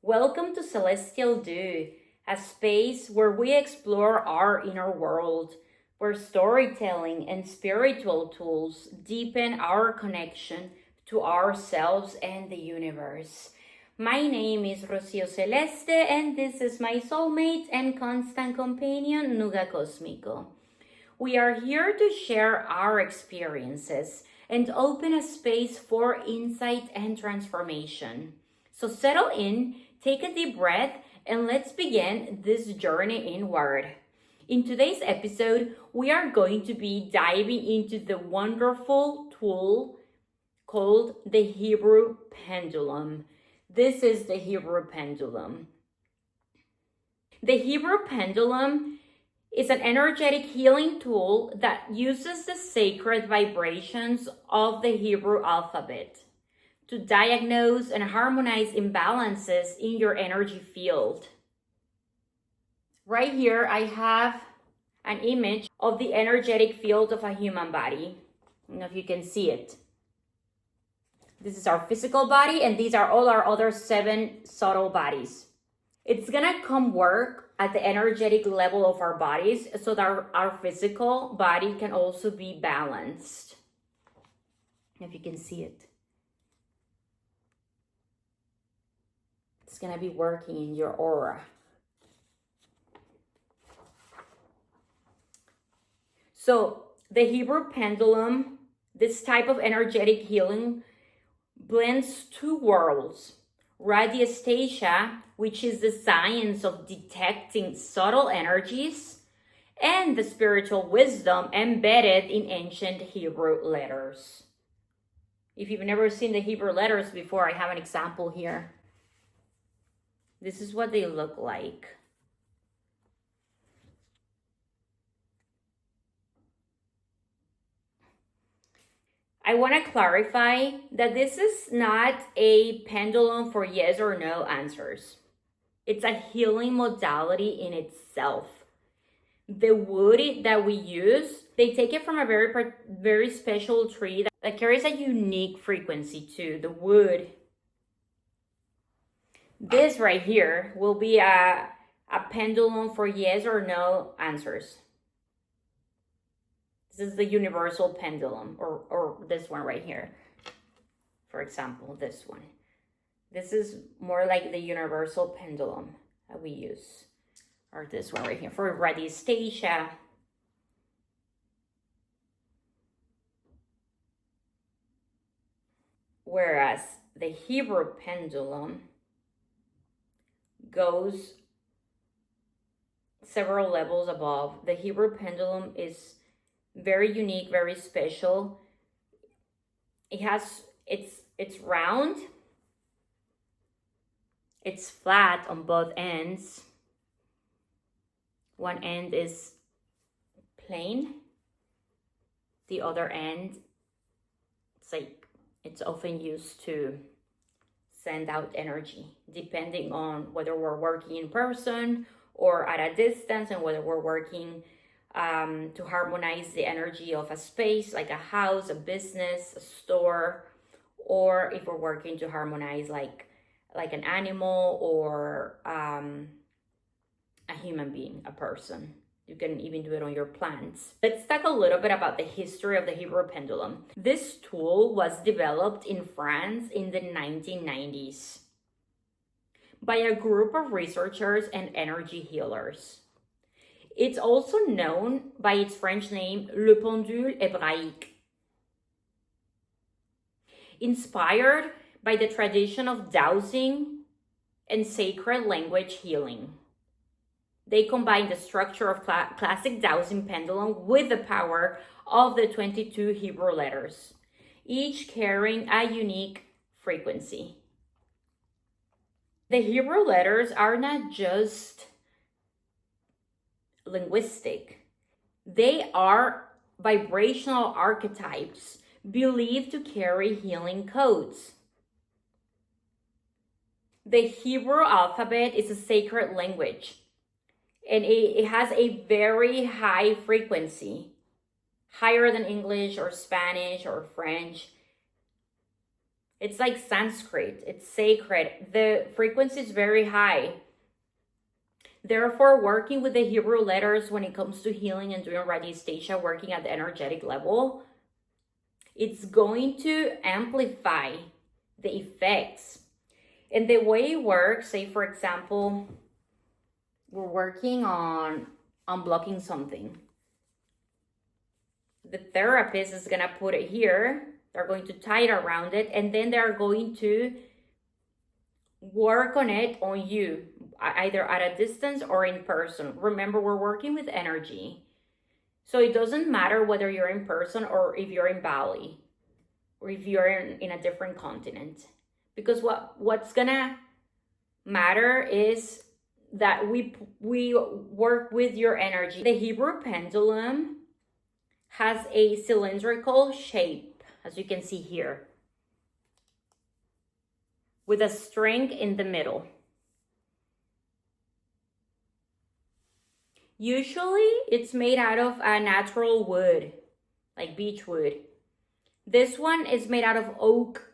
Welcome to Celestial Do, a space where we explore our inner world, where storytelling and spiritual tools deepen our connection to ourselves and the universe. My name is Rocio Celeste, and this is my soulmate and constant companion, Nuga Cosmico. We are here to share our experiences and open a space for insight and transformation. So settle in, take a deep breath, and let's begin this journey inward. In today's episode, we are going to be diving into the wonderful tool called the Hebrew Pendulum. This is the Hebrew Pendulum. The Hebrew Pendulum is an energetic healing tool that uses the sacred vibrations of the Hebrew alphabet to diagnose and harmonize imbalances in your energy field. Right here, I have an image of the energetic field of a human body. I don't know if you can see it. This is our physical body, and these are all our other 7 subtle bodies. It's gonna come work at the energetic level of our bodies so that our physical body can also be balanced. If you can see it. It's gonna be working in your aura. So the Hebrew Pendulum, this type of energetic healing, blends 2 worlds. Radiesthesia, which is the science of detecting subtle energies, and the spiritual wisdom embedded in ancient Hebrew letters. If you've never seen the Hebrew letters before, I have an example here. This is what they look like. I want to clarify that this is not a pendulum for yes or no answers. It's a healing modality in itself. The wood that we use, they take it from a very special tree that carries a unique frequency too, the wood. This right here will be a pendulum for yes or no answers. This is the universal pendulum, or this one right here. For example, this one. This is more like the universal pendulum that we use. Or this one right here for radiesthesia. Whereas the Hebrew pendulum goes several levels above. The Hebrew pendulum is very unique, very special. It's round. It's flat on both ends. One end is plain. The other end, it's often used to send out energy, depending on whether we're working in person or at a distance, and whether we're working to harmonize the energy of a space, like a house, a business, a store, or if we're working to harmonize like an animal or a human being, a person. You can even do it on your plants. Let's talk a little bit about the history of the Hebrew pendulum. This tool was developed in France in the 1990s by a group of researchers and energy healers. It's also known by its French name, le pendule hébraïque. Inspired by the tradition of dowsing and sacred language healing. They combine the structure of classic dowsing pendulum with the power of the 22 Hebrew letters, each carrying a unique frequency. The Hebrew letters are not just linguistic. They are vibrational archetypes believed to carry healing codes. The Hebrew alphabet is a sacred language, and it has a very high frequency, higher than English or Spanish or French. It's like Sanskrit. It's sacred. The frequency is very high. Therefore, working with the Hebrew letters when it comes to healing and doing radiesthesia, working at the energetic level, it's going to amplify the effects. And the way it works, say for example, we're working on unblocking something. The therapist is gonna put it here. They're going to tie it around it, and then they're going to work on it on you, either at a distance or in person. Remember, we're working with energy. So it doesn't matter whether you're in person or if you're in Bali or if you're in a different continent. Because what's gonna matter is that we work with your energy. The Hebrew pendulum has a cylindrical shape, as you can see here, with a string in the middle. Usually it's made out of a natural wood, like beech wood. This one is made out of oak.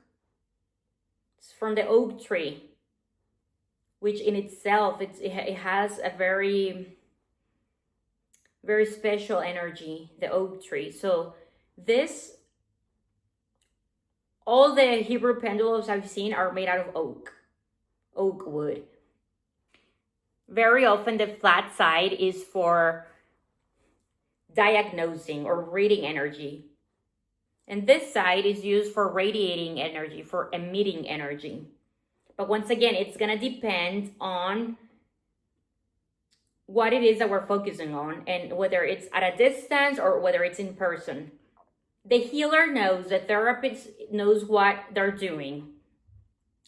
It's from the oak tree, which in itself, it has a very, very special energy, the oak tree. So all the Hebrew pendulums I've seen are made out of oak wood. Very often the flat side is for diagnosing or reading energy. And this side is used for radiating energy, for emitting energy. But once again, it's gonna depend on what it is that we're focusing on and whether it's at a distance or whether it's in person. The healer knows, the therapist knows what they're doing.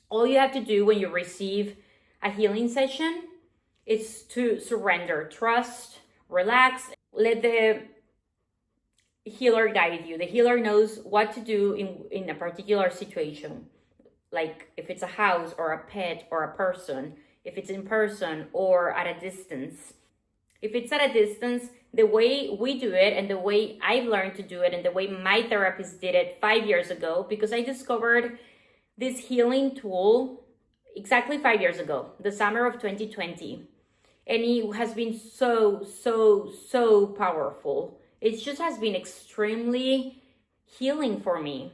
All you have to do when you receive a healing session is to surrender, trust, relax, let the healer guide you. The healer knows what to do in a particular situation. Like if it's a house or a pet or a person, if it's in person or at a distance. If it's at a distance, the way we do it and the way I've learned to do it and the way my therapist did it 5 years ago, because I discovered this healing tool exactly 5 years ago, the summer of 2020. And it has been so, so, so powerful. It just has been extremely healing for me.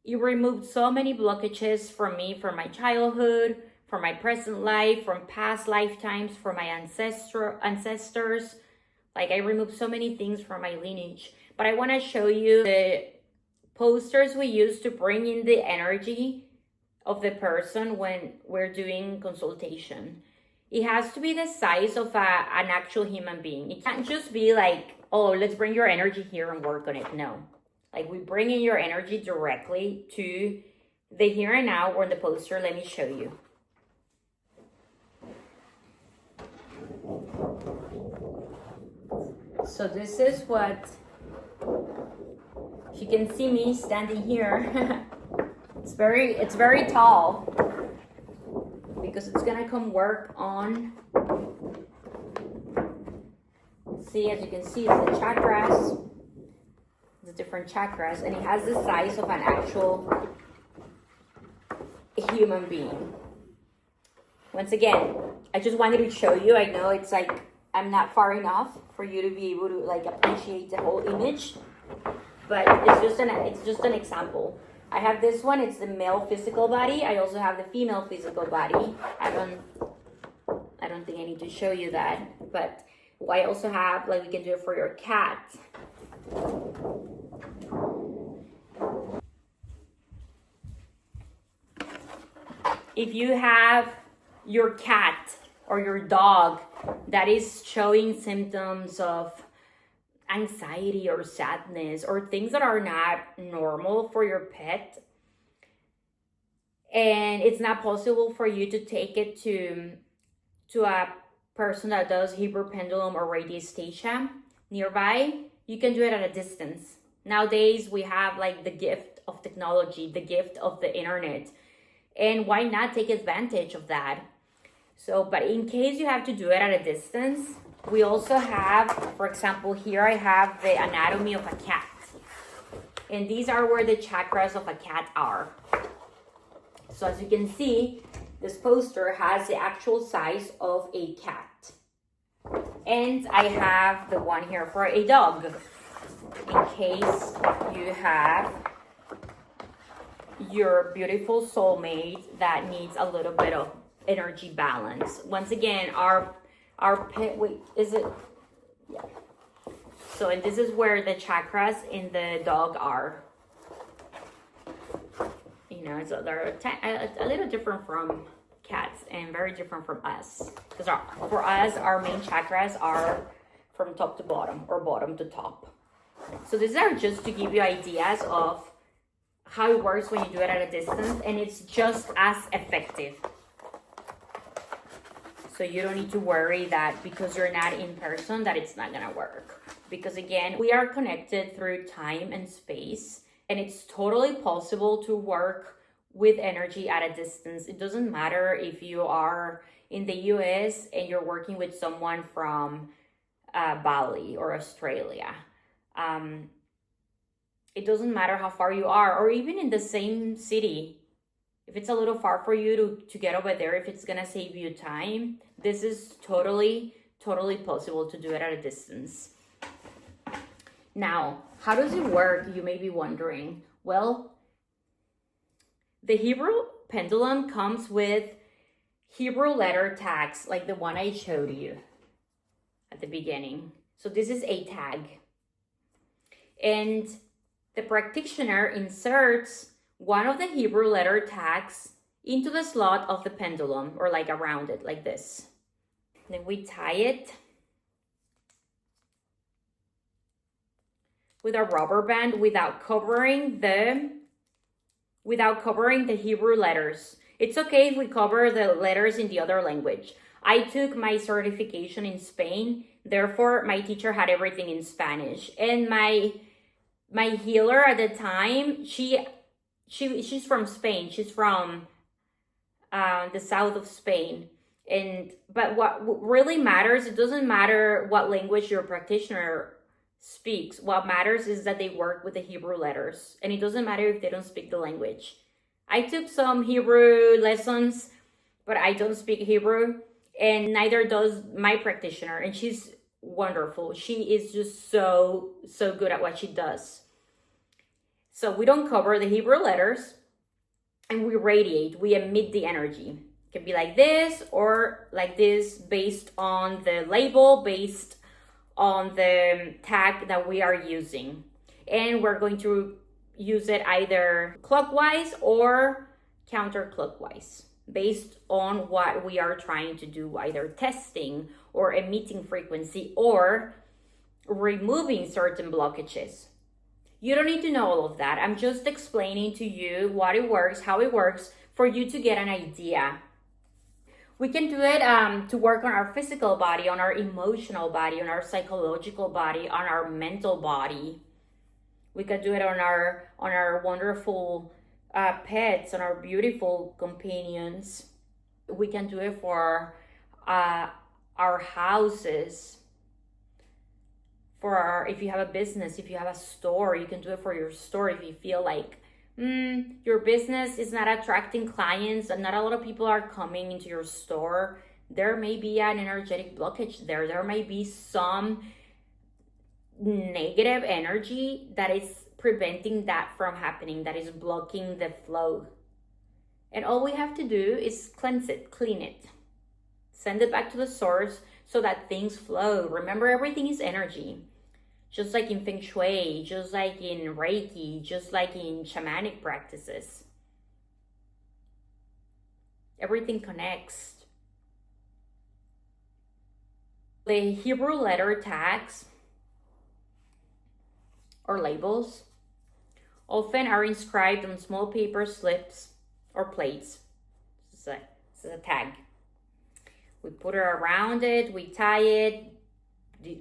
It removed so many blockages from me, from my childhood, from my present life, from past lifetimes, from my ancestors. Like I removed so many things from my lineage. But I want to show you the posters we use to bring in the energy of the person when we're doing consultation. It has to be the size of an actual human being. It can't just be like, oh, let's bring your energy here and work on it. No. Like we bring in your energy directly to the here and now or the poster. Let me show you. So this is what, you can see me standing here. It's very tall because it's gonna come work on, see, as you can see, it's the chakras, the different chakras, and it has the size of an actual human being. Once again, I just wanted to show you. I know it's like I'm not far enough for you to be able to like appreciate the whole image, but it's just an example. I have this one, it's the male physical body. I also have the female physical body. I don't think I need to show you that, but I also have, like, we can do it for your cat. If you have your cat or your dog that is showing symptoms of anxiety or sadness or things that are not normal for your pet, and it's not possible for you to take it to a person that does Hebrew Pendulum or radiesthesia nearby, you can do it at a distance. Nowadays we have like the gift of technology, the gift of the internet, and why not take advantage of that? So, but in case you have to do it at a distance, we also have, for example, here I have the anatomy of a cat. And these are where the chakras of a cat are. So as you can see, this poster has the actual size of a cat. And I have the one here for a dog, in case you have your beautiful soulmate that needs a little bit of energy balance. Once again, our pet, wait, is it? Yeah. So, and this is where the chakras in the dog are. You know, so they're a little different from cats and very different from us. Because for us, our main chakras are from top to bottom or bottom to top. So these are just to give you ideas of how it works when you do it at a distance, and it's just as effective. So you don't need to worry that because you're not in person that it's not gonna work. Because again, we are connected through time and space, and it's totally possible to work with energy at a distance. It doesn't matter if you are in the US and you're working with someone from Bali or Australia. It doesn't matter how far you are, or even in the same city. If it's a little far for you to get over there, if it's gonna save you time, this is totally possible to do it at a distance. Now, how does it work? You may be wondering. Well, the Hebrew pendulum comes with Hebrew letter tags, like the one I showed you at the beginning. So this is a tag. And the practitioner inserts one of the Hebrew letter tags into the slot of the pendulum, or like around it, like this. Then we tie it with a rubber band without covering the Hebrew letters. It's okay if we cover the letters in the other language. I took my certification in Spain, therefore my teacher had everything in Spanish. And my healer at the time, she's from Spain. She's from the south of Spain. But what really matters, it doesn't matter what language your practitioner speaks. What matters is that they work with the Hebrew letters. And it doesn't matter if they don't speak the language. I took some Hebrew lessons, but I don't speak Hebrew. And neither does my practitioner. And she's wonderful. She is just so good at what she does. So we don't cover the Hebrew letters, and we radiate, we emit the energy. It can be like this or like this, based on the label, based on the tag that we are using. And we're going to use it either clockwise or counterclockwise, based on what we are trying to do, either testing or emitting frequency or removing certain blockages. You don't need to know all of that. I'm just explaining to you what it works, how it works, for you to get an idea. We can do it to work on our physical body, on our emotional body, on our psychological body, on our mental body. We can do it on our wonderful pets, on our beautiful companions. We can do it for our houses. If you have a business, if you have a store, you can do it for your store. If you feel like your business is not attracting clients and not a lot of people are coming into your store, there may be an energetic blockage there. There may be some negative energy that is preventing that from happening, that is blocking the flow. And all we have to do is cleanse it, clean it, send it back to the source so that things flow. Remember, everything is energy. Just like in Feng Shui, just like in Reiki, just like in shamanic practices. Everything connects. The Hebrew letter tags or labels often are inscribed on small paper slips or plates. This is a tag. We put it around it, we tie it,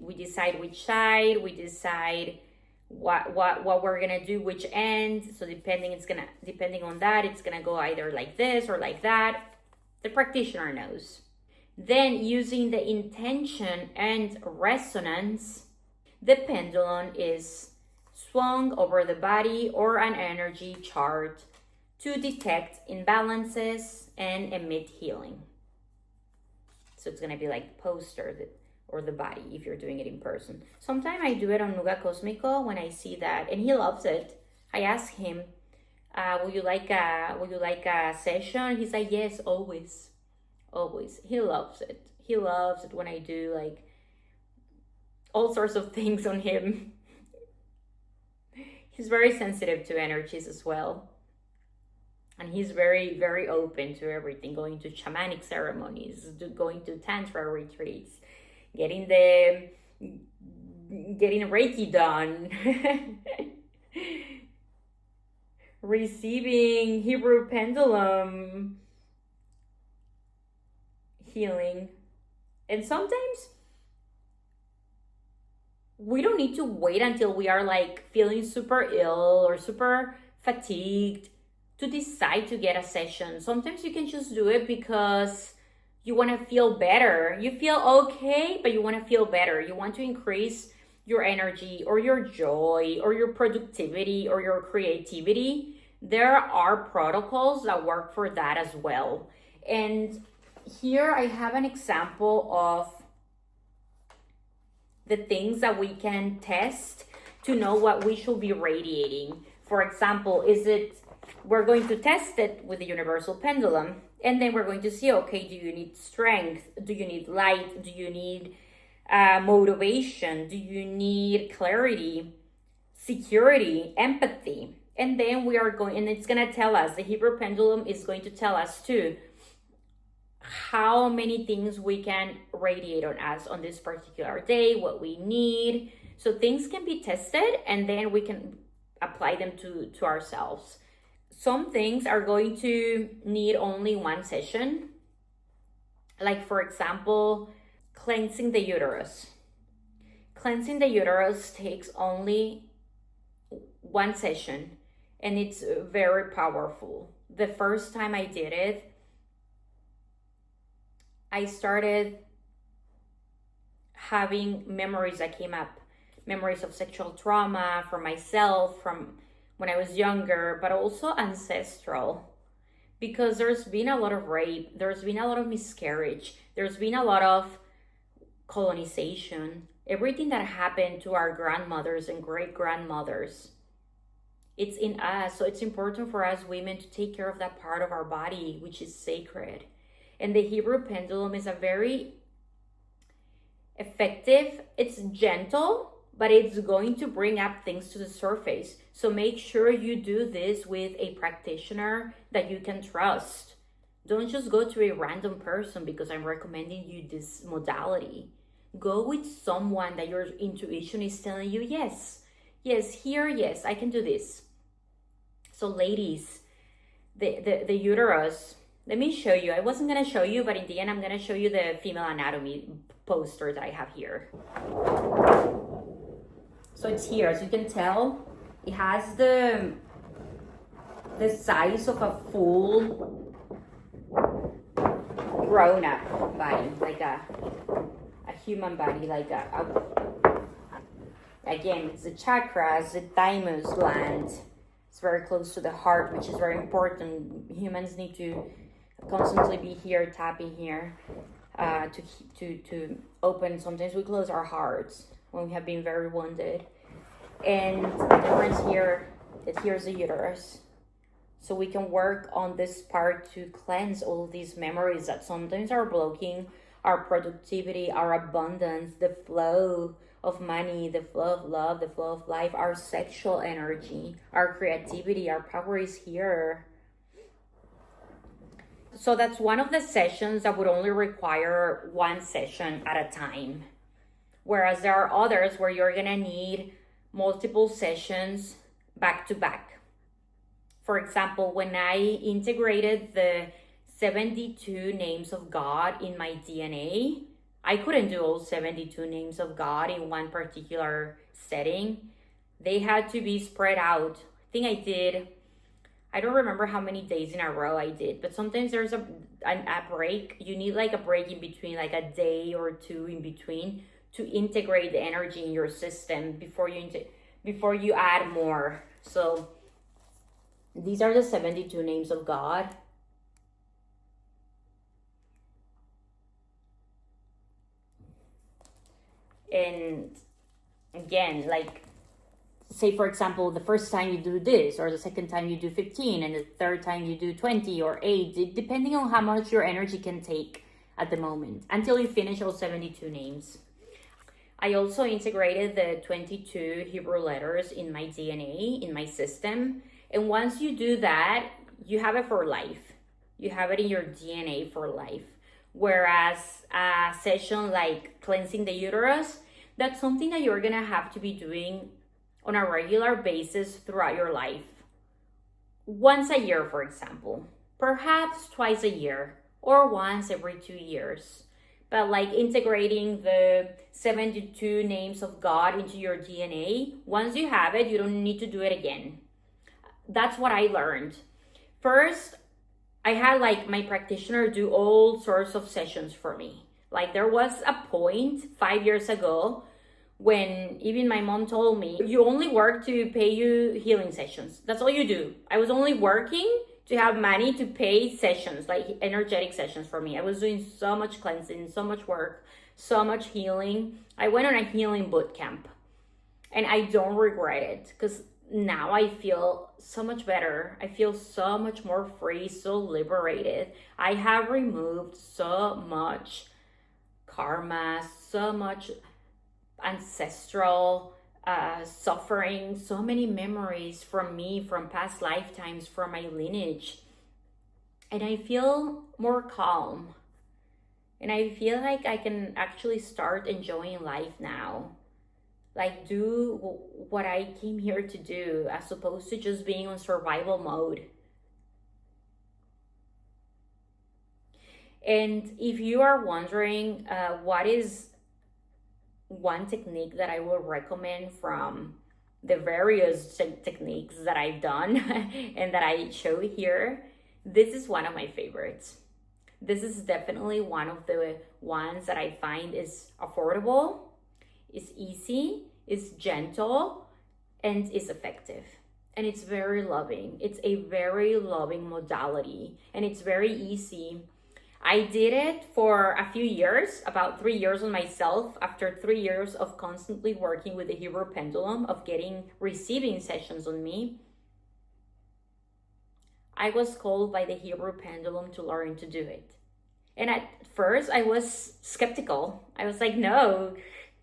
we decide which side, we decide what we're gonna do, which end. So depending on that, it's gonna go either like this or like that. The practitioner knows. Then, using the intention and resonance, the pendulum is swung over the body or an energy chart to detect imbalances and emit healing. So it's going to be like poster or the body if you're doing it in person. Sometimes I do it on Nuga Cosmico when I see that, and he loves it. I ask him, would you like a session? He's like, yes, always. He loves it. He loves it when I do like all sorts of things on him. He's very sensitive to energies as well. And he's very, very open to everything, going to shamanic ceremonies, going to tantra retreats, getting Reiki done, receiving Hebrew Pendulum healing. And sometimes we don't need to wait until we are like feeling super ill or super fatigued to decide to get a session. Sometimes you can just do it because you want to feel better. You feel okay, but you want to feel better. You want to increase your energy or your joy or your productivity or your creativity. There are protocols that work for that as well. And here I have an example of the things that we can test to know what we should be radiating. For example, we're going to test it with the universal pendulum, and then we're going to see, okay, do you need strength? Do you need light? Do you need motivation? Do you need clarity, security, empathy? And then it's going to tell us, the Hebrew pendulum is going to tell us too, how many things we can radiate on us on this particular day, what we need. So things can be tested, and then we can apply them to ourselves. Some things are going to need only one session. Like, for example, cleansing the uterus. Cleansing the uterus takes only one session, and it's very powerful. The first time I did it, I started having memories that came up. Memories of sexual trauma from myself, from when I was younger, but also ancestral. Because there's been a lot of rape, there's been a lot of miscarriage, there's been a lot of colonization. Everything that happened to our grandmothers and great-grandmothers, it's in us. So it's important for us women to take care of that part of our body, which is sacred. And the Hebrew pendulum is a very effective, it's gentle, but it's going to bring up things to the surface. So make sure you do this with a practitioner that you can trust. Don't just go to a random person because I'm recommending you this modality. Go with someone that your intuition is telling you, yes, I can do this. So ladies, the uterus, let me show you. I wasn't going to show you, but in the end, I'm going to show you the female anatomy poster that I have here. So it's here, as you can tell, it has the size of a full grown-up body, like a human body, again, it's the chakras, the thymus gland. It's very close to the heart, which is very important. Humans need to constantly be here, tapping here, to open. Sometimes we close our hearts when we have been very wounded. And the difference here is here's the uterus. So we can work on this part to cleanse all these memories that sometimes are blocking our productivity, our abundance, the flow of money, the flow of love, the flow of life, our sexual energy, our creativity, our power is here. So that's one of the sessions that would only require one session at a time. Whereas there are others where you're gonna need multiple sessions back to back. For example, when I integrated the 72 names of God in my DNA, I couldn't do all 72 names of God in one particular setting. They had to be spread out. I think I don't remember how many days in a row I did, but sometimes there's a break. You need like a break in between, like a day or two in between, to integrate the energy in your system before you add more. So These are the 72 names of God. And again, like, say for example, the first time you do this, or the second time you do 15, and the third time you do 20 or 8, depending on how much your energy can take at the moment, until you finish all 72 names. I also integrated the 22 Hebrew letters in my DNA, in my system. And once you do that, you have it for life. You have it in your DNA for life. Whereas a session like cleansing the uterus, that's something that you're gonna have to be doing on a regular basis throughout your life. Once a year, for example, perhaps twice a year, or once every 2 years. But like integrating the 72 names of God into your DNA, once you have it, you don't need to do it again. That's what I learned. First, I had like my practitioner do all sorts of sessions for me. Like there was a point 5 years ago when even my mom told me, you only work to pay you healing sessions. That's all you do. I was only working to have money to pay sessions, like energetic sessions for me. I was doing so much cleansing, so much work, so much healing. I went on a healing boot camp and I don't regret it, because now I feel so much better. I feel so much more free, so liberated. I have removed so much karma, so much ancestral suffering, so many memories from me, from past lifetimes, from my lineage. And I feel more calm. And I feel like I can actually start enjoying life now. Like do what I came here to do, as opposed to just being on survival mode. And if you are wondering what is one technique that I will recommend from the various techniques that I've done and that I show here, this is one of my favorites. This is definitely one of the ones that I find is affordable, is easy, is gentle, and is effective. And it's very loving. It's a very loving modality, and it's very easy. I did it for a few years, about 3 years on myself, after 3 years of constantly working with the Hebrew Pendulum, of receiving sessions on me. I was called by the Hebrew Pendulum to learn to do it. And at first I was skeptical. I was like, no,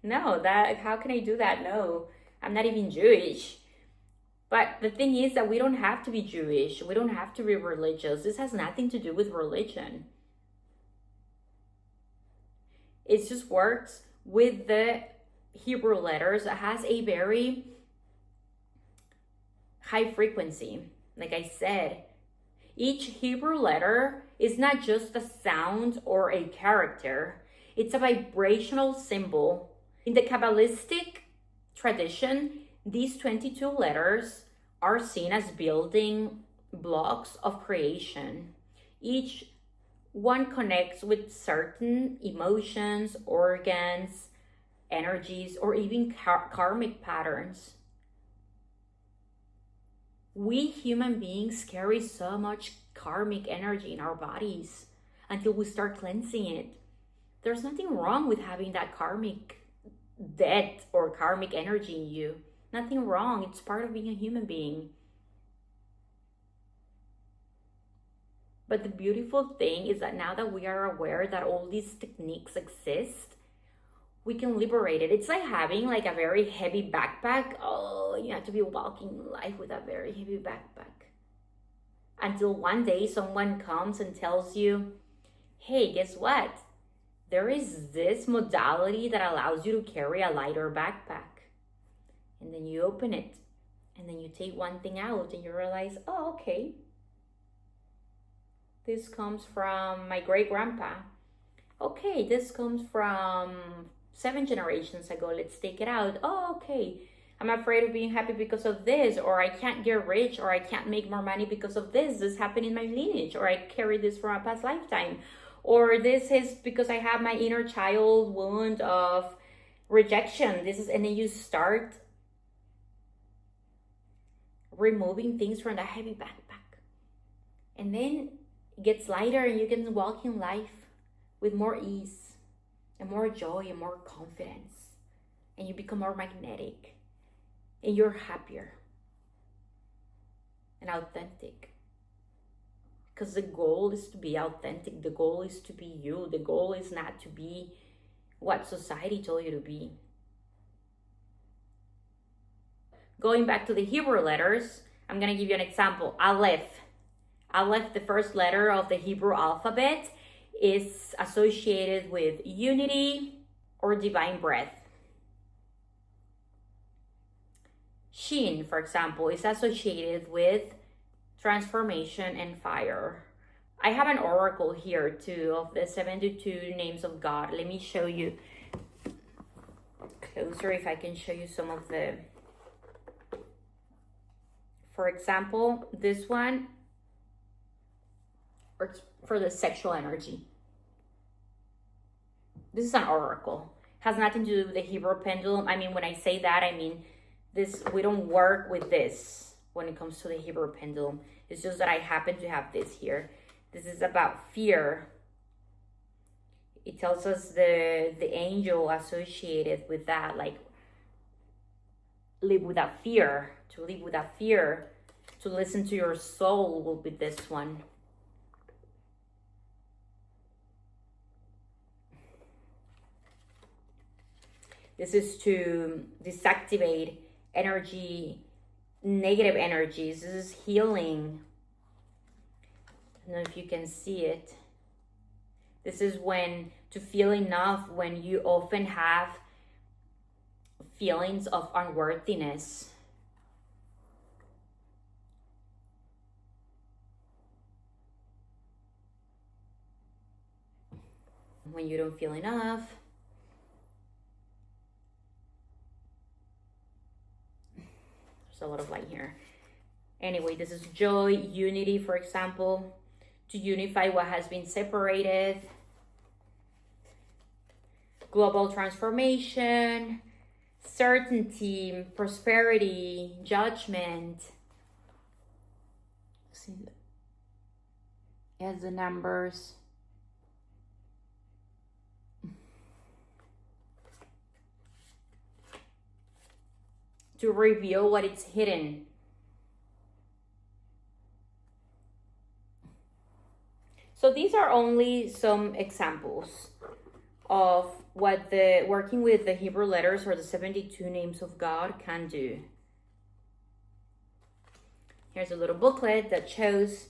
that how can I do that? No, I'm not even Jewish. But the thing is that we don't have to be Jewish. We don't have to be religious. This has nothing to do with religion. It just works with the Hebrew letters. It has a very high frequency. Like I said, each Hebrew letter is not just a sound or a character. It's a vibrational symbol. In the Kabbalistic tradition, these 22 letters are seen as building blocks of creation. Each one connects with certain emotions, organs, energies, or even karmic patterns. We human beings carry so much karmic energy in our bodies until we start cleansing it. There's nothing wrong with having that karmic debt or karmic energy in you. Nothing wrong. It's part of being a human being. But the beautiful thing is that now that we are aware that all these techniques exist, we can liberate it. It's like having like a very heavy backpack. Oh, you have to be walking life with a very heavy backpack. Until one day someone comes and tells you, hey, guess what? There is this modality that allows you to carry a lighter backpack. And then you open it, and then you take one thing out and you realize, oh, okay. This comes from my great grandpa. Okay, this comes from 7 generations ago. Let's take it out. Oh, okay. I'm afraid of being happy because of this, or I can't get rich, or I can't make more money because of this. This happened in my lineage, or I carry this from a past lifetime, or this is because I have my inner child wound of rejection. And then you start removing things from that heavy backpack. And then it gets lighter and you can walk in life with more ease and more joy and more confidence. And you become more magnetic and you're happier and authentic. Because the goal is to be authentic. The goal is to be you. The goal is not to be what society told you to be. Going back to the Hebrew letters, I'm going to give you an example. Aleph. Aleph, the first letter of the Hebrew alphabet, is associated with unity or divine breath. Shin, for example, is associated with transformation and fire. I have an oracle here too of the 72 names of God. Let me show you closer if I can show you some of the... For example, this one works for the sexual energy. This is an oracle. Has nothing to do with the Hebrew pendulum. I mean, when I say that, I mean this. We don't work with this when it comes to the Hebrew pendulum. It's just that I happen to have this here. This is about fear. It tells us the angel associated with that, like live without fear. To live without fear, to listen to your soul will be this one. This is to deactivate energy, negative energies. This is healing. I don't know if you can see it. This is when to feel enough, when you often have feelings of unworthiness. When you don't feel enough. There's a lot of light here. Anyway, this is joy, unity, for example, to unify what has been separated. Global transformation, certainty, prosperity, judgment. See, as the numbers. To reveal what is hidden. So these are only some examples of what the working with the Hebrew letters or the 72 names of God can do. Here's a little booklet that shows,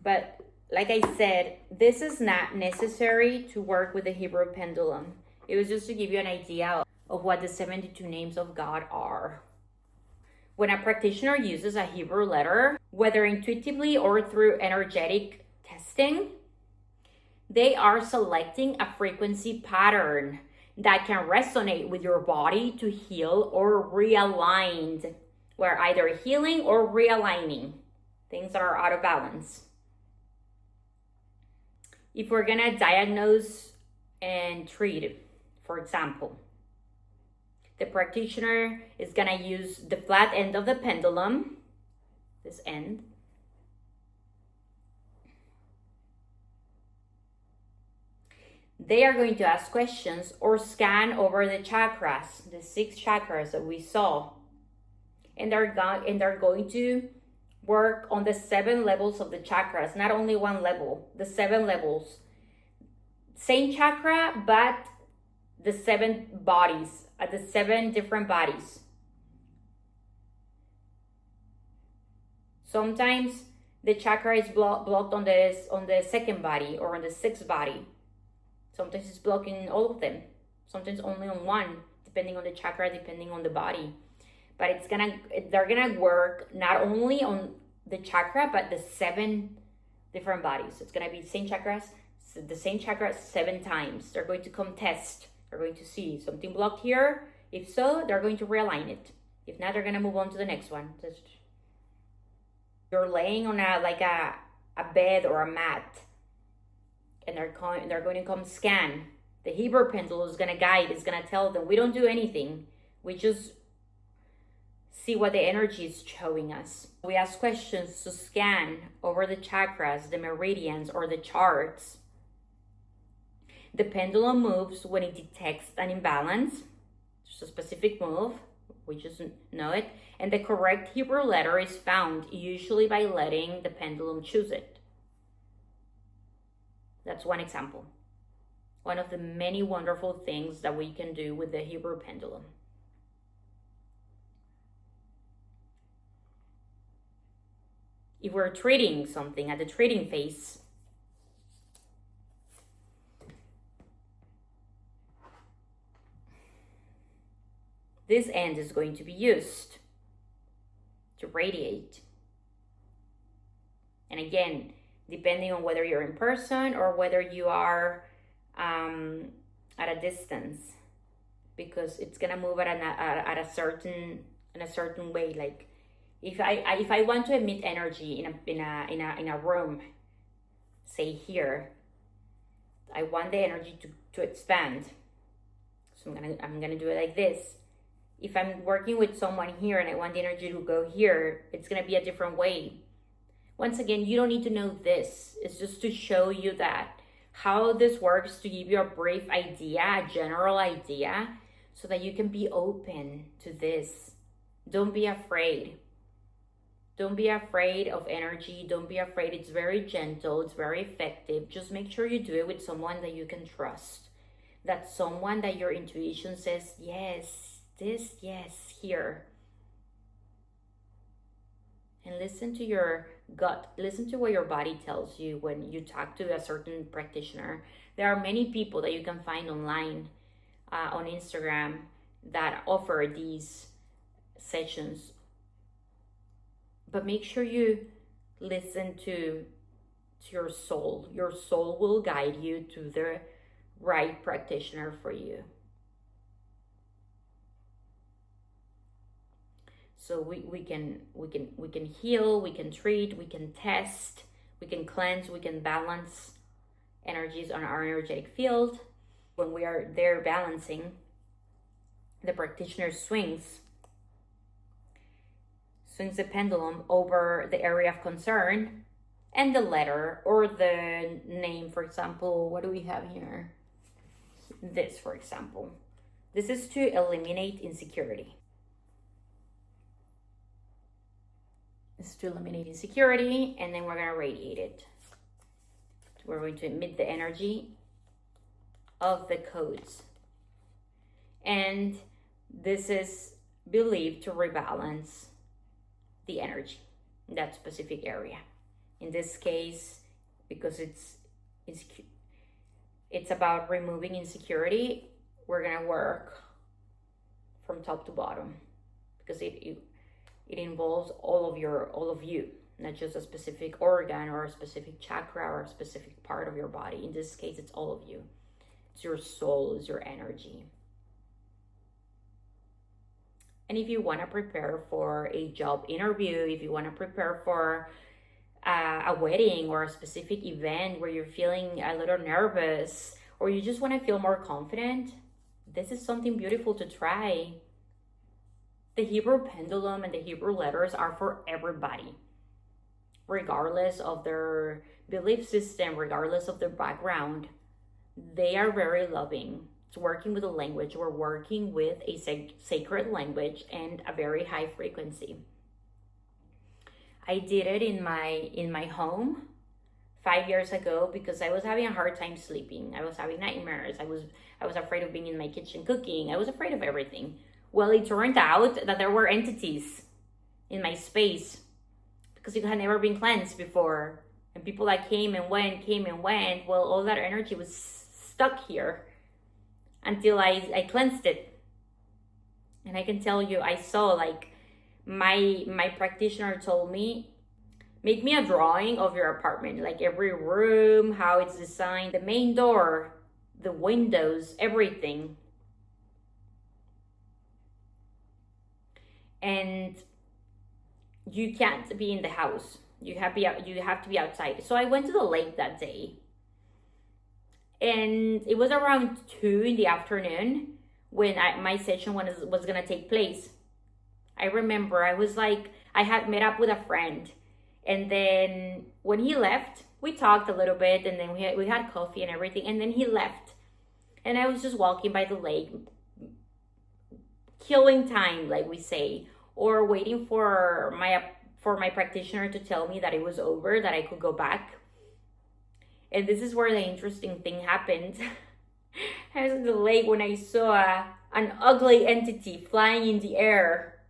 but like I said, this is not necessary to work with the Hebrew pendulum. It was just to give you an idea of what the 72 names of God are. When a practitioner uses a Hebrew letter, whether intuitively or through energetic testing, they are selecting a frequency pattern that can resonate with your body to heal or realign. We're either healing or realigning things that are out of balance. If we're gonna diagnose and treat, for example, the practitioner is gonna use the flat end of the pendulum, this end. They are going to ask questions or scan over the chakras, the 6 chakras that we saw. And they're going to work on the 7 levels of the chakras, not only one level, the 7 levels. Same chakra, but the 7 bodies, the 7 different bodies. Sometimes the chakra is blocked on the second body or on the 6th body. Sometimes it's blocking all of them. Sometimes only on one, depending on the chakra, depending on the body. But they're gonna work not only on the chakra, but the 7 different bodies. It's gonna be the same chakra 7 times. They're going to come test. They're going to see something blocked here. If so, they're going to realign it. If not, they're gonna move on to the next one. You're laying on a bed or a mat, and they're going to come scan. The Hebrew pendulum is gonna guide. It's gonna tell them. We don't do anything. We just see what the energy is showing us. We ask questions to scan over the chakras, the meridians, or the charts. The pendulum moves when it detects an imbalance. It's a specific move. We just know it. And the correct Hebrew letter is found usually by letting the pendulum choose it. That's one example. One of the many wonderful things that we can do with the Hebrew pendulum. If we're treating something at the treating phase, this end is going to be used to radiate. And again, depending on whether you're in person or whether you are at a distance, because it's gonna move at a certain way. Like if I want to emit energy in a room, say here, I want the energy to expand. So I'm gonna do it like this. If I'm working with someone here and I want the energy to go here, it's going to be a different way. Once again, you don't need to know this. It's just to show you that how this works, to give you a brief idea, a general idea, so that you can be open to this. Don't be afraid. Don't be afraid of energy. Don't be afraid. It's very gentle. It's very effective. Just make sure you do it with someone that you can trust. That's someone that your intuition says, yes, this, yes, here. And listen to your gut. Listen to what your body tells you when you talk to a certain practitioner. There are many people that you can find online, on Instagram, that offer these sessions. But make sure you listen to your soul. Your soul will guide you to the right practitioner for you. So we can heal, we can treat, we can test, we can cleanse, we can balance energies on our energetic field. When we are there balancing, the practitioner swings the pendulum over the area of concern and the letter or the name. For example, what do we have here? This, for example. This is to eliminate insecurity. This is to eliminate insecurity, and then we're going to radiate it. We're going to emit the energy of the codes. And this is believed to rebalance the energy in that specific area. In this case, because it's about removing insecurity, we're going to work from top to bottom, because it involves all of you, not just a specific organ or a specific chakra or a specific part of your body. In this case, it's all of you. It's your soul, it's your energy. And if you want to prepare for a job interview, if you want to prepare for a wedding or a specific event where you're feeling a little nervous, or you just want to feel more confident, this is something beautiful to try. The Hebrew pendulum and the Hebrew letters are for everybody, regardless of their belief system, regardless of their background. They are very loving. It's working with a language. We're working with a sacred language and a very high frequency. I did it in my home 5 years ago because I was having a hard time sleeping. I was having nightmares. I was afraid of being in my kitchen cooking. I was afraid of everything. Well, it turned out that there were entities in my space because it had never been cleansed before. And people that came and went. Well, all that energy was stuck here until I cleansed it. And I can tell you, I saw, like, my practitioner told me, make me a drawing of your apartment, like every room, how it's designed, the main door, the windows, everything. And you can't be in the house. You have to be outside. So I went to the lake that day. And it was around 2 in the afternoon when my session was going to take place. I remember I had met up with a friend, and then when he left, we talked a little bit, and then we had coffee and everything, and then he left. And I was just walking by the lake, killing time, like we say, or waiting for my practitioner to tell me that it was over, that I could go back. And this is where the interesting thing happened. I was in the lake when I saw an ugly entity flying in the air,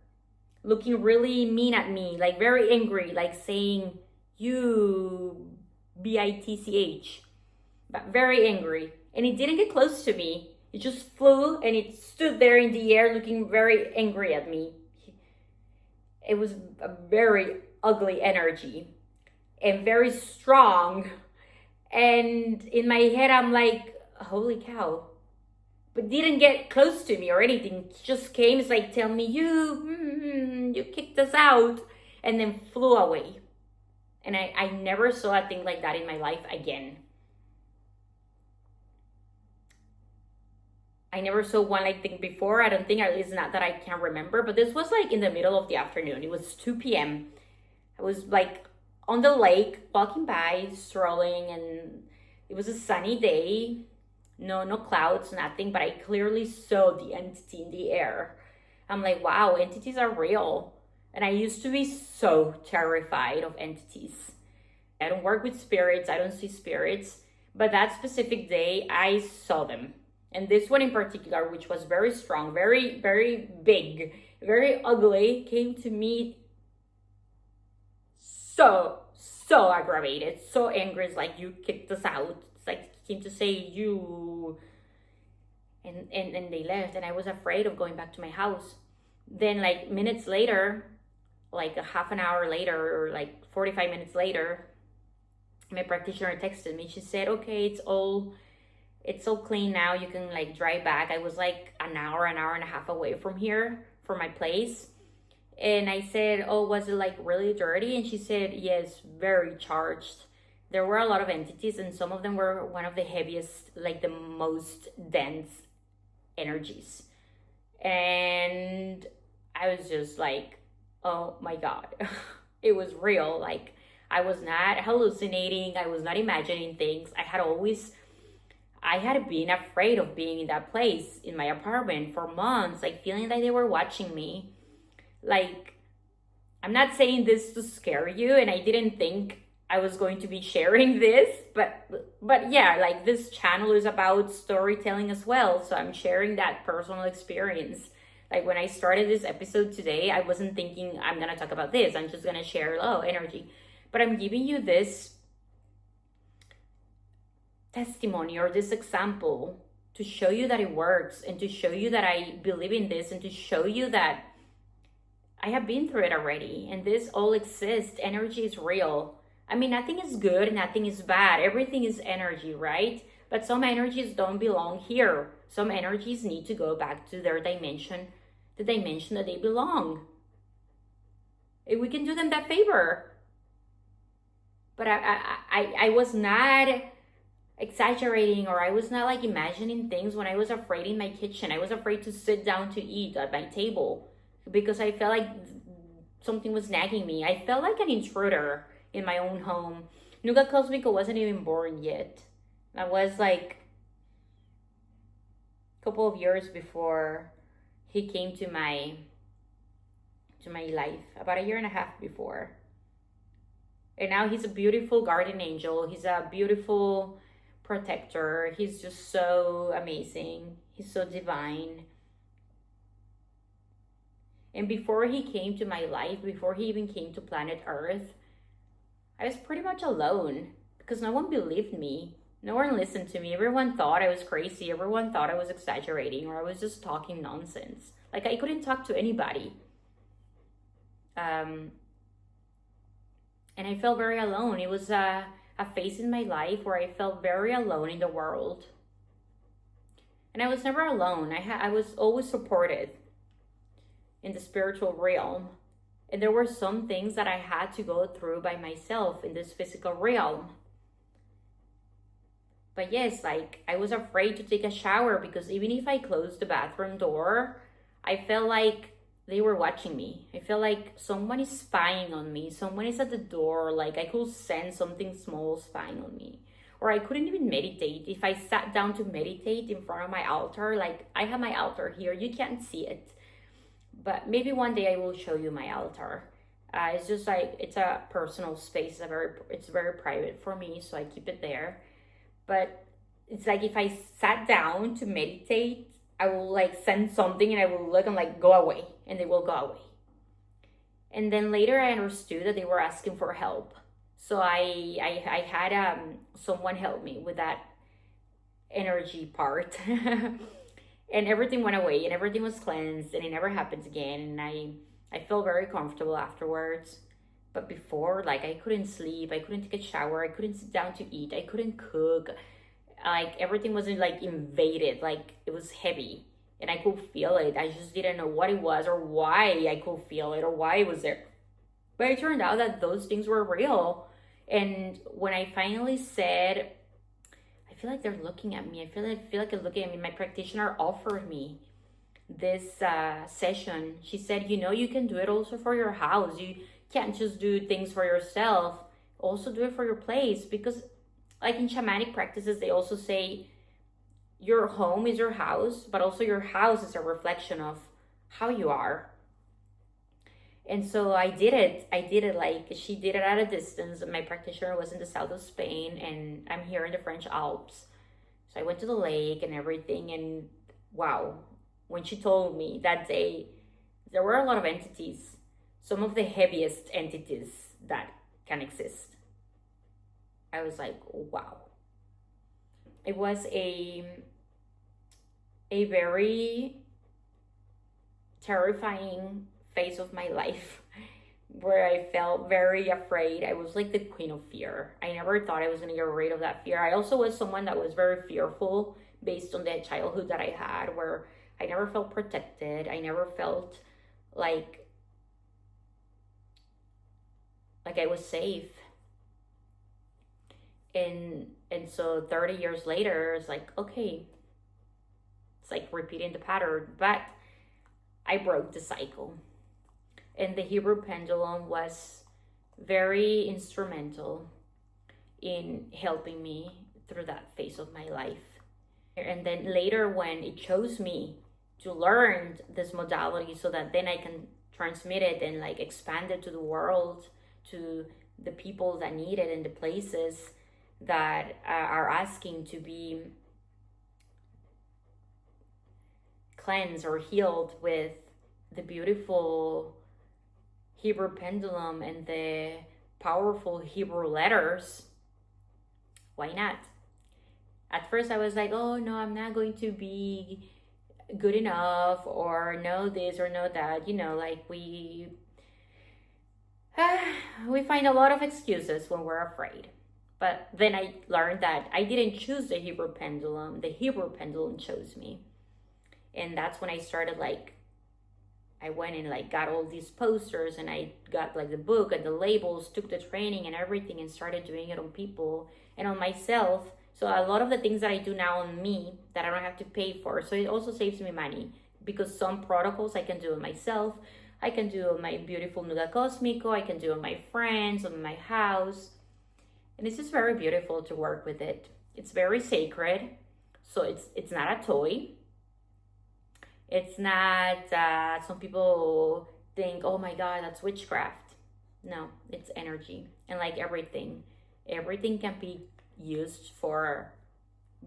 looking really mean at me, like very angry, like saying, "You bitch," but very angry. And it didn't get close to me. It just flew and it stood there in the air looking very angry at me. It was a very ugly energy and very strong. And in my head, I'm like, holy cow. But didn't get close to me or anything. It just came, it's like, tell me, you kicked us out. And then flew away. And I never saw a thing like that in my life again. I never saw one like thing before. I don't think, at least not that I can remember. But this was like in the middle of the afternoon. It was 2 p.m. I was like on the lake, walking by, strolling, and it was a sunny day. No clouds, nothing, but I clearly saw the entity in the air. I'm like, wow, entities are real. And I used to be so terrified of entities. I don't work with spirits, I don't see spirits, but that specific day, I saw them. And this one in particular, which was very strong, very, very big, very ugly, came to me so aggravated, so angry. It's like, you kicked us out. It's like, came to say you. And they left, and I was afraid of going back to my house. Then like minutes later, like a half an hour later, or like 45 minutes later, my practitioner texted me. She said, okay, it's all clean now. You can like drive back. I was like an hour and a half away from here, from my place. And I said, oh, was it like really dirty? And she said, yes, very charged. There were a lot of entities, and some of them were one of the heaviest, like the most dense energies. And I was just like, oh my God, it was real. Like, I was not hallucinating. I was not imagining things. I had been afraid of being in that place in my apartment for months, like feeling like they were watching me. Like, I'm not saying this to scare you, and I didn't think I was going to be sharing this, but yeah, like this channel is about storytelling as well. So I'm sharing that personal experience. Like when I started this episode today, I wasn't thinking I'm going to talk about this. I'm just going to share energy. But I'm giving you this testimony or this example to show you that it works, and to show you that I believe in this, and to show you that I have been through it already, and this all exists. Energy is real. I mean, nothing is good, nothing is bad. Everything is energy, right? But some energies don't belong here. Some energies need to go back to their dimension, the dimension that they belong. If we can do them that favor. But I was not exaggerating, or I was not like imagining things when I was afraid in my kitchen. I was afraid to sit down to eat at my table because I felt like something was nagging me. I felt like an intruder in my own home. Nuga Cosmico wasn't even born yet. I was like a couple of years before he came to my life, about a year and a half before. And now he's a beautiful guardian angel. He's a beautiful protector. He's just so amazing. He's so divine. And before he came to my life, before he even came to planet Earth, I was pretty much alone because no one believed me. No one listened to me. Everyone thought I was crazy. Everyone thought I was exaggerating, or I was just talking nonsense. Like, I couldn't talk to anybody. And I felt very alone. It was a phase in my life where I felt very alone in the world. And I was never alone. I was always supported in the spiritual realm. And there were some things that I had to go through by myself in this physical realm. But yes, like, I was afraid to take a shower because even if I closed the bathroom door, I felt like they were watching me. I feel like someone is spying on me. Someone is at the door. Like I could sense something small spying on me. Or I couldn't even meditate. If I sat down to meditate in front of my altar, like I have my altar here, you can't see it. But maybe one day I will show you my altar. It's just like, it's a personal space. It's very private for me, so I keep it there. But it's like if I sat down to meditate, I will like sense something and I will look and like go away, and they will go away. And then later I understood that they were asking for help. So I had someone help me with that energy part. And everything went away and everything was cleansed and it never happens again. And I felt very comfortable afterwards. But before, like I couldn't sleep, I couldn't take a shower, I couldn't sit down to eat, I couldn't cook. Like everything wasn't like invaded, like it was heavy and I could feel it. I just didn't know what it was or why I could feel it or why it was there. But it turned out that those things were real. And when I finally said, I feel like they're looking at me, I feel like they're looking at me, my practitioner offered me this session. She said, you know, you can do it also for your house. You can't just do things for yourself, also do it for your place. Because like in shamanic practices, they also say your home is your house, but also your house is a reflection of how you are. And so I did it like she did it at a distance. My practitioner was in the south of Spain and I'm here in the French Alps. So I went to the lake and everything, and wow, when she told me that day, there were a lot of entities, some of the heaviest entities that can exist. I was like, wow. It was a very terrifying phase of my life where I felt very afraid. I was like the queen of fear. I never thought I was going to get rid of that fear. I also was someone that was very fearful based on the childhood that I had, where I never felt protected. I never felt like I was safe. And so 30 years later, it's like, okay, it's like repeating the pattern, but I broke the cycle. And the Hebrew Pendulum was very instrumental in helping me through that phase of my life. And then later, when it chose me to learn this modality so that then I can transmit it and like expand it to the world, to the people that need it and the places that are asking to be cleansed or healed with the beautiful Hebrew pendulum and the powerful Hebrew letters, why not? At first I was like, oh no, I'm not going to be good enough, or know this or know that, you know, like we find a lot of excuses when we're afraid. But then I learned that I didn't choose the Hebrew pendulum chose me. And that's when I started, like, I went and like got all these posters, and I got like the book and the labels, took the training and everything, and started doing it on people and on myself. So a lot of the things that I do now on me that I don't have to pay for. So it also saves me money, because some protocols I can do on myself. I can do on my beautiful Nuda Cosmico. I can do on my friends, on my house. And it's just very beautiful to work with it. It's very sacred. So it's not a toy. It's not, some people think, oh my God, that's witchcraft. No, it's energy. And like everything can be used for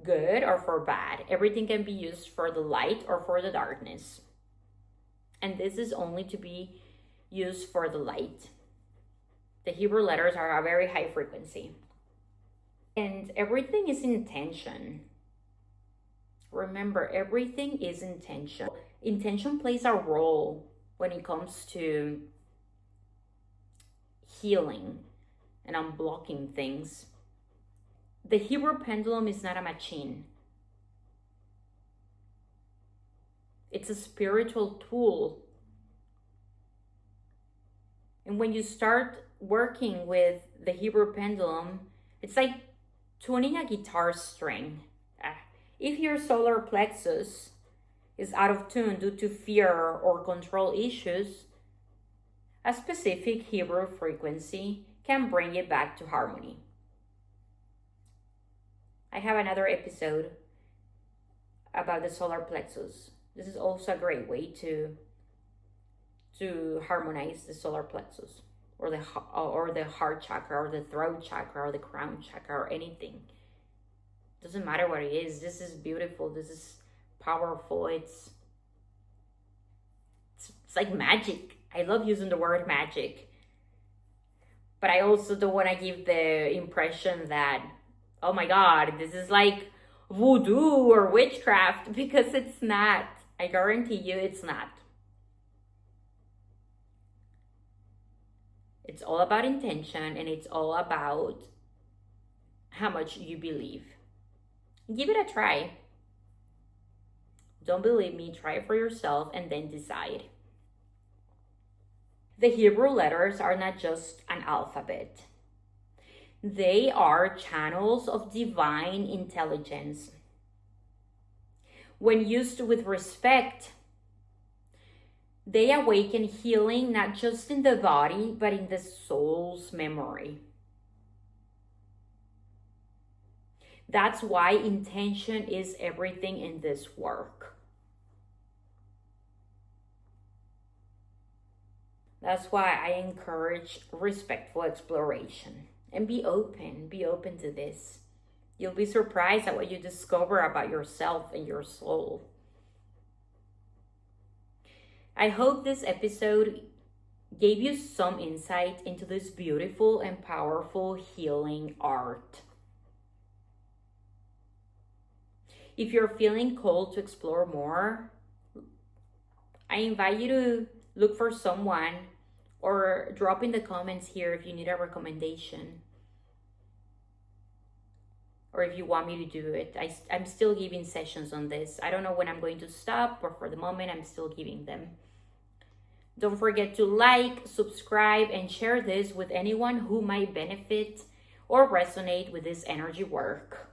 good or for bad. Everything can be used for the light or for the darkness. And this is only to be used for the light. The Hebrew letters are a very high frequency. And everything is intention. Remember, everything is intention. Intention plays a role when it comes to healing and unblocking things. The Hebrew pendulum is not a machine. It's a spiritual tool. And when you start working with the Hebrew pendulum, it's like tuning a guitar string. If your solar plexus is out of tune due to fear or control issues, a specific Hebrew frequency can bring it back to harmony. I have another episode about the solar plexus. This is also a great way to harmonize the solar plexus, or the heart chakra, or the throat chakra, or the crown chakra, or anything. Doesn't matter what it is. This is beautiful. This is powerful. It's like magic. I love using the word magic, but I also don't want to give the impression that, oh my God, this is like voodoo or witchcraft, because it's not. I guarantee you it's not. It's all about intention, and it's all about how much you believe. Give it a try. Don't believe me, try it for yourself and then decide. The Hebrew letters are not just an alphabet. They are channels of divine intelligence. When used with respect, they awaken healing not just in the body, but in the soul's memory. That's why intention is everything in this work. That's why I encourage respectful exploration. And be open to this. You'll be surprised at what you discover about yourself and your soul. I hope this episode gave you some insight into this beautiful and powerful healing art. If you're feeling called to explore more, I invite you to look for someone, or drop in the comments here if you need a recommendation, or if you want me to do it. I'm still giving sessions on this. I don't know when I'm going to stop, but for the moment I'm still giving them. Don't forget to like, subscribe, and share this with anyone who might benefit or resonate with this energy work.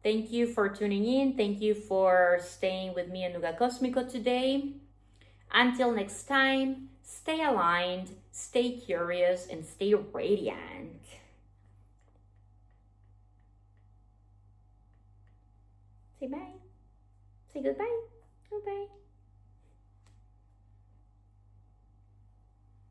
Thank you for tuning in. Thank you for staying with me in Nuga Cosmico today. Until next time, stay aligned, stay curious, and stay radiant. Say bye. Say goodbye. Goodbye.